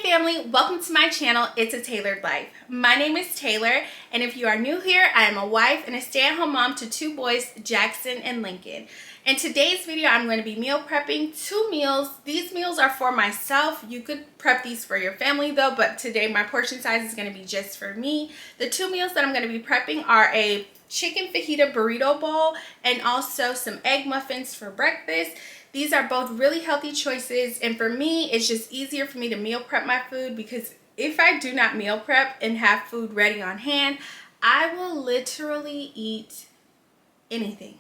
family, welcome to my channel. It's a Tailored Life. My name is Taylor, and if you are new here, I am a wife and a stay-at-home mom to two boys, Jackson and Lincoln. In today's video, I'm going to be meal prepping 2 meals. These meals are for myself. You could prep these for your family though, but today my portion size is going to be just for me. The 2 meals that I'm going to be prepping are a chicken fajita burrito bowl and also some egg muffins for breakfast. These are both really healthy choices, and for me, it's just easier for me to meal prep my food because if I do not meal prep and have food ready on hand, I will literally eat anything.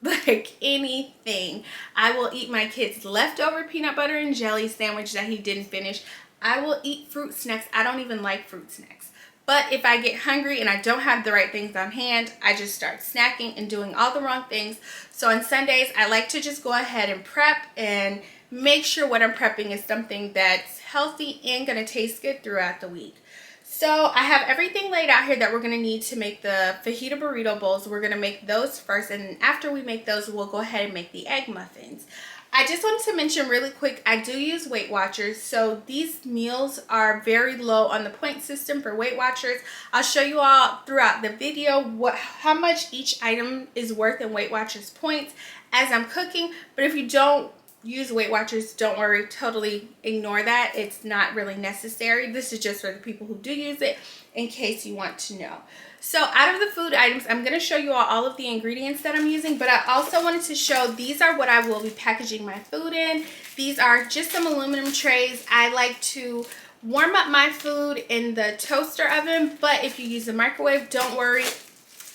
Like anything. I will eat my kid's leftover peanut butter and jelly sandwich that he didn't finish. I will eat fruit snacks. I don't even like fruit snacks. But if I get hungry and I don't have the right things on hand, I just start snacking and doing all the wrong things. So on Sundays, I like to just go ahead and prep and make sure what I'm prepping is something that's healthy and going to taste good throughout the week. So I have everything laid out here that we're going to need to make the fajita burrito bowls. We're going to make those first, and after we make those, we'll go ahead and make the egg muffins. I just wanted to mention really quick, I do use Weight Watchers, so these meals are very low on the point system for Weight Watchers. I'll show you all throughout the video how much each item is worth in Weight Watchers points as I'm cooking, but if you don't use Weight Watchers, don't worry, totally ignore that. It's not really necessary. This is just for the people who do use it in case you want to know. So out of the food items, I'm going to show you all of the ingredients that I'm using, but I also wanted to show these are what I will be packaging my food in. These are just some aluminum trays. I like to warm up my food in the toaster oven, but if you use the microwave, don't worry.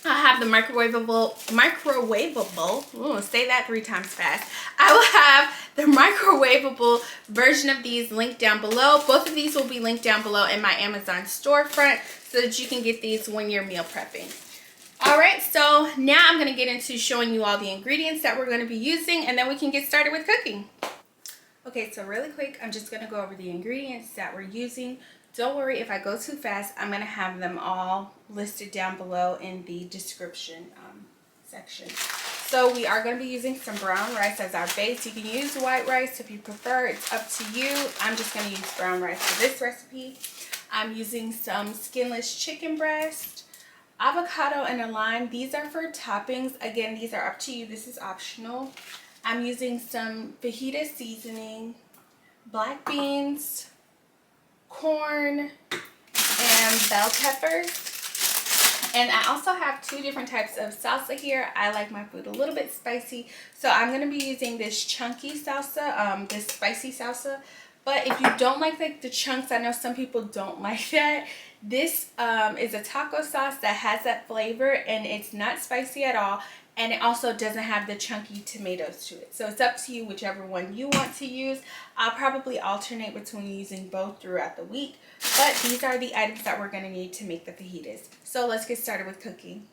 I have the microwavable, say that 3 times fast. I will have the microwavable version of these linked down below. Both of these will be linked down below in my Amazon storefront so that you can get these when you're meal prepping. Alright, so now I'm going to get into showing you all the ingredients that we're going to be using, and then we can get started with cooking. Okay, so really quick, I'm just going to go over the ingredients that we're using. Don't worry if I go too fast, I'm going to have them all listed down below in the description section. So we are going to be using some brown rice as our base. You can use white rice if you prefer. It's up to you. I'm just going to use brown rice for this recipe. I'm using some skinless chicken breast, avocado, and a lime. These are for toppings. Again, these are up to you. This is optional. I'm using some fajita seasoning, black beans, corn, and bell peppers. And I also have 2 different types of salsa here. I like my food a little bit spicy, so I'm going to be using this chunky salsa, this spicy salsa. But if you don't like the chunks, I know some people don't like that. This is a taco sauce that has that flavor, and it's not spicy at all. And it also doesn't have the chunky tomatoes to it. So it's up to you whichever one you want to use. I'll probably alternate between using both throughout the week. But these are the items that we're going to need to make the fajitas. So let's get started with cooking.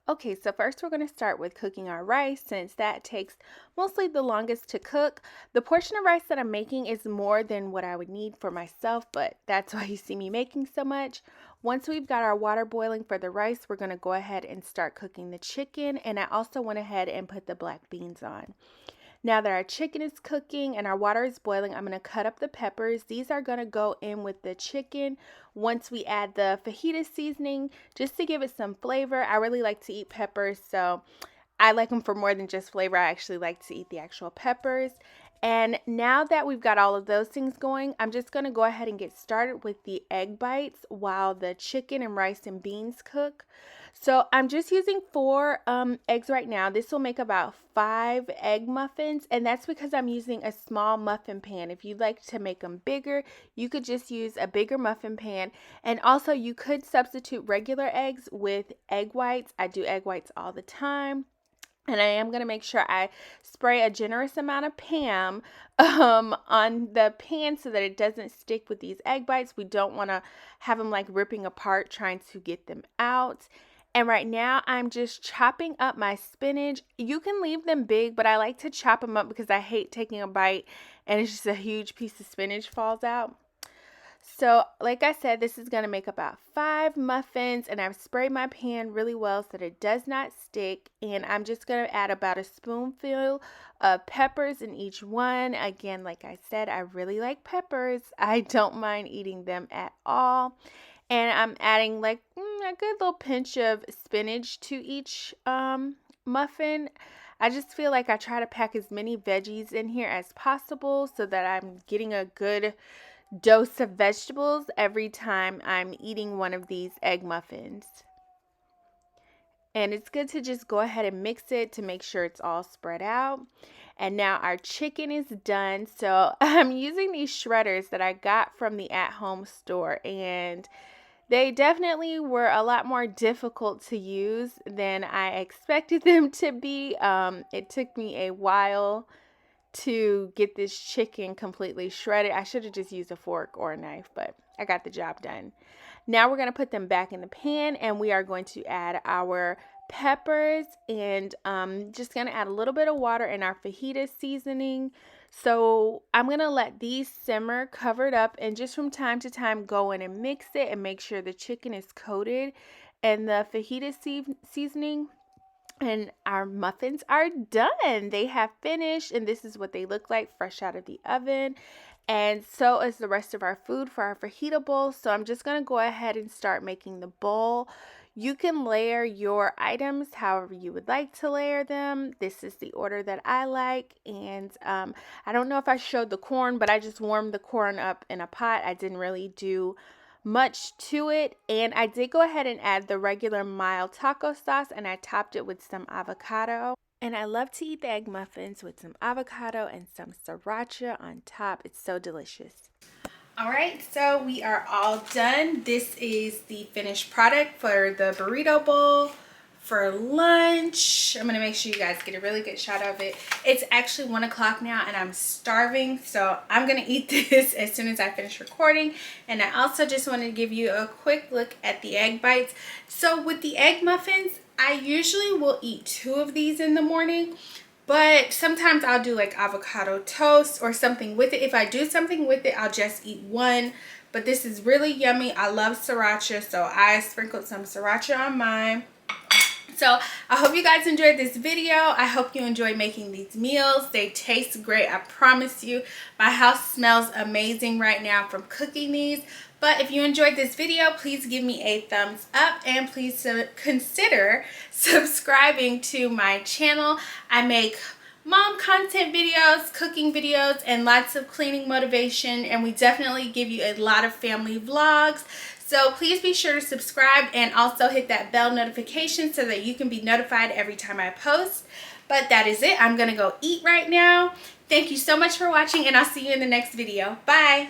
Okay, so first we're going to start with cooking our rice since that takes mostly the longest to cook. The portion of rice that I'm making is more than what I would need for myself, but that's why you see me making so much. Once we've got our water boiling for the rice, we're going to go ahead and start cooking the chicken, and I also went ahead and put the black beans on. Now that our chicken is cooking and our water is boiling, I'm going to cut up the peppers. These are going to go in with the chicken once we add the fajita seasoning just to give it some flavor. I really like to eat peppers, so I like them for more than just flavor. I actually like to eat the actual peppers. And now that we've got all of those things going, I'm just going to go ahead and get started with the egg bites while the chicken and rice and beans cook. So I'm just using 4 eggs right now. This will make about 5 egg muffins, and that's because I'm using a small muffin pan. If you'd like to make them bigger, you could just use a bigger muffin pan. And also you could substitute regular eggs with egg whites. I do egg whites all the time. And I am going to make sure I spray a generous amount of Pam on the pan so that it doesn't stick with these egg bites. We don't want to have them like ripping apart trying to get them out. And right now I'm just chopping up my spinach. You can leave them big, but I like to chop them up because I hate taking a bite and it's just a huge piece of spinach falls out. So like I said, this is going to make about 5 muffins, and I've sprayed my pan really well so that it does not stick. And I'm just going to add about a spoonful of peppers in each one. Again, like I said, I really like peppers. I don't mind eating them at all. And I'm adding like a good little pinch of spinach to each muffin. I just feel like I try to pack as many veggies in here as possible so that I'm getting a good dose of vegetables every time I'm eating one of these egg muffins. And it's good to just go ahead and mix it to make sure it's all spread out. And now our chicken is done. So I'm using these shredders that I got from the at-home store, and they definitely were a lot more difficult to use than I expected them to be. It took me a while to get this chicken completely shredded. I should have just used a fork or a knife, but I got the job done. Now we're going to put them back in the pan, and we are going to add our peppers, and just going to add a little bit of water and our fajita seasoning. So I'm going to let these simmer covered up, and just from time to time go in and mix it and make sure the chicken is coated in the fajita seasoning. And our muffins are done. They have finished, and this is what they look like fresh out of the oven. And so is the rest of our food for our fajita bowl. So I'm just going to go ahead and start making the bowl. You can layer your items however you would like to layer them. This is the order that I like. And I don't know if I showed the corn, but I just warmed the corn up in a pot. I didn't really do much to it, and I did go ahead and add the regular mild taco sauce, and I topped it with some avocado. And I love to eat the egg muffins with some avocado and some sriracha on top. It's so delicious. All right, so we are all done. This is the finished product for the burrito bowl for lunch. I'm gonna make sure you guys get a really good shot of it. It's actually 1 o'clock now, and I'm starving, so I'm gonna eat this as soon as I finish recording. And I also just want to give you a quick look at the egg bites. So with the egg muffins, I usually will eat 2 of these in the morning, but sometimes I'll do like avocado toast or something with it. If I do something with it, I'll just eat 1. But this is really yummy. I love sriracha, so I sprinkled some sriracha on mine. So I hope you guys enjoyed this video. I hope you enjoy making these meals. They taste great, I promise you. My house smells amazing right now from cooking these. But if you enjoyed this video, please give me a thumbs up, and please consider subscribing to my channel. I make mom content videos, cooking videos, and lots of cleaning motivation, and we definitely give you a lot of family vlogs. So please be sure to subscribe, and also hit that bell notification so that you can be notified every time I post. But that is it. I'm gonna go eat right now. Thank you so much for watching, and I'll see you in the next video. Bye.